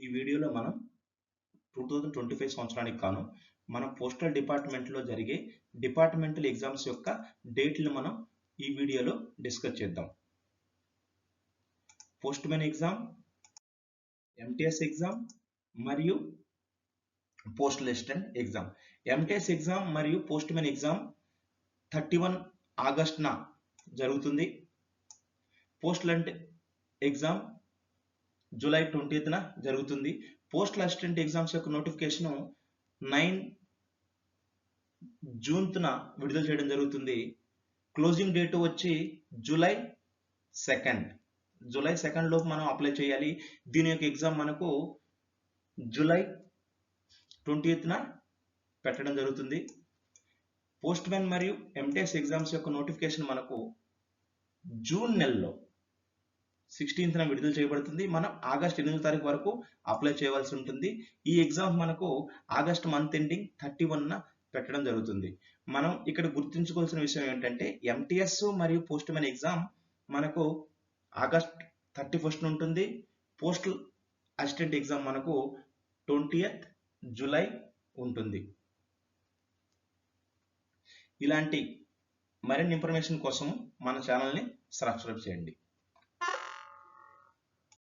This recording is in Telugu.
ఈ వీడియోలో మనం 2025 సంవత్సరానికి కాను మన పోస్టల్ డిపార్ట్మెంట్లో జరిగే డిపార్ట్మెంటల్ ఎగ్జామ్స్ యొక్క డేట్లు మనం ఈ వీడియోలో డిస్కస్ చేద్దాం. Postman exam, MTS exam మరియు postal assistant exam. MTS exam మరియు పోస్ట్ మ్యాన్ ఎగ్జామ్ 31 ఆగస్టున జరుగుతుంది. పోస్టల్ ఎగ్జామ్ జూలై 20న జరుగుతుంది. పోస్టల్ అసిస్టెంట్ ఎగ్జామ్స్ యొక్క నోటిఫికేషన్ 9 జూన్త్న విడుదల చేయడం జరుగుతుంది. క్లోజింగ్ డేట్ వచ్చి జూలై 2 లోపు మనం అప్లై చేయాలి. దీని యొక్క ఎగ్జామ్ మనకు జూలై 20న పెట్టడం జరుగుతుంది. పోస్ట్ మ్యాన్ మరియు ఎంటీఎస్ ఎగ్జామ్స్ యొక్క నోటిఫికేషన్ మనకు జూన్ నెలలో 16న విడుదల చేయబడుతుంది. మనం ఆగస్ట్ 8వ తారీఖు వరకు అప్లై చేయవలసి ఉంటుంది. ఈ ఎగ్జామ్ మనకు ఆగస్ట్ మంత్ ఎండింగ్ 31న పెట్టడం జరుగుతుంది. మనం ఇక్కడ గుర్తుంచుకోవాల్సిన విషయం ఏంటంటే ఎంటీఎస్ మరియు పోస్ట్ మ్యాన్ ఎగ్జామ్ మనకు ఆగస్ట్ 31న ఉంటుంది. పోస్టల్ అసిస్టెంట్ ఎగ్జామ్ మనకు 20th జూలై ఉంటుంది. ఇలాంటి మరిన్ని ఇన్ఫర్మేషన్ కోసం మన ఛానల్ని సబ్స్క్రైబ్ చేయండి.